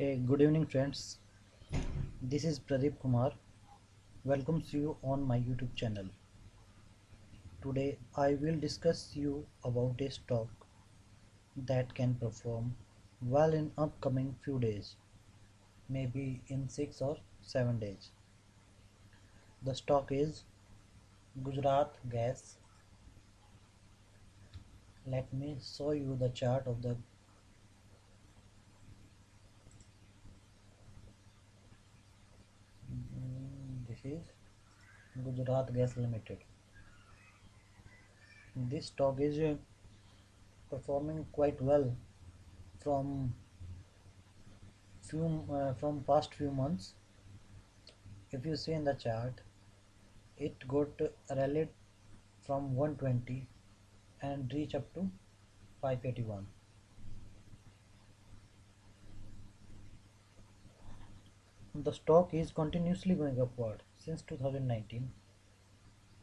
Hey, good evening, friends. This is Pradeep Kumar. Welcomes you on my YouTube channel. Today, I will discuss you about a stock that can perform well in upcoming few days, maybe in 6 or 7 days. The stock is Gujarat Gas. Let me show you the chart of the. This is Gujarat Gas Limited. This stock is performing quite well from from past few months. If you see in the chart, it got rallied from 120 and reach up to 581. The stock is continuously going upward since 2019.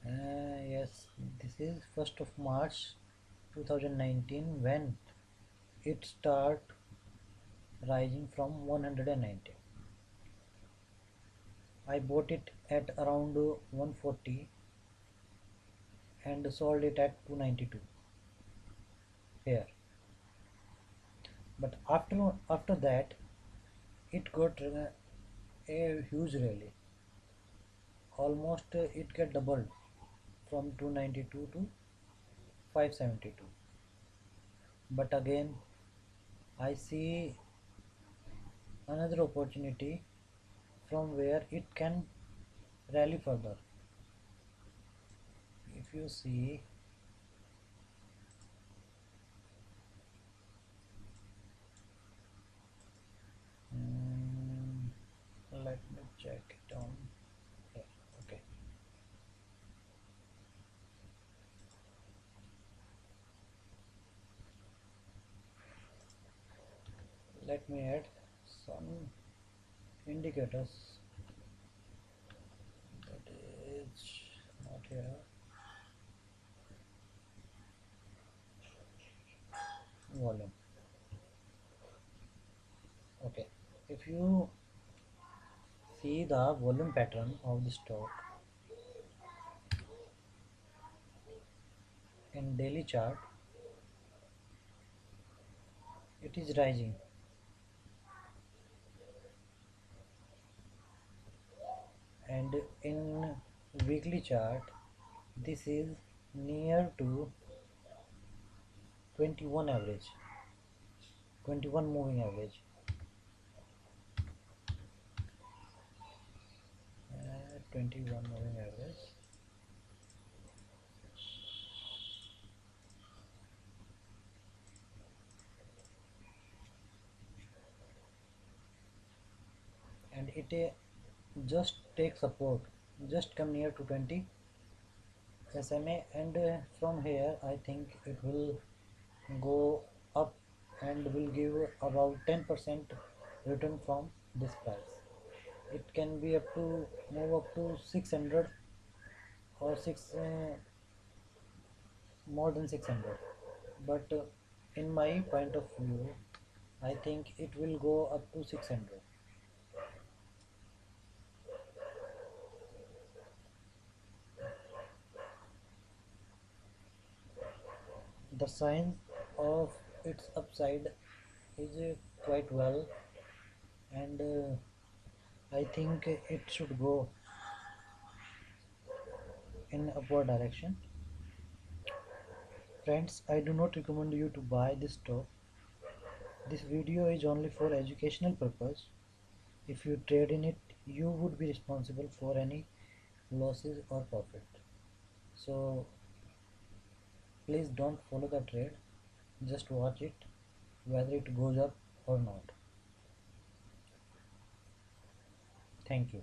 Yes, this is 1st of March 2019 when it start rising from 190. I bought it at around 140 and sold it at 292 here. But after that, it got a huge rally. Almost it get doubled from 292 to 572. But again, I see another opportunity from where it can rally further. If you see, mm, let me check it on here. Okay, let me add some indicators. That is not here. Volume. Okay, if you see the volume pattern of the stock in daily chart, it is rising, and in weekly chart this is near to 21 average, 21 moving average. 21 moving average, and it just take support, just come near to 20 SMA, and from here I think it will go up and will give about 10% return from this price. It can be up to move up to 600 or 6 more than 600, but in my point of view I think it will go up to 600. The sign of its upside is quite well, and I think it should go in upward direction. Friends, I do not recommend you to buy this stock. This video is only for educational purpose. If you trade in it, you would be responsible for any losses or profit. So please don't follow the trade. Just watch it whether it goes up or not. Thank you.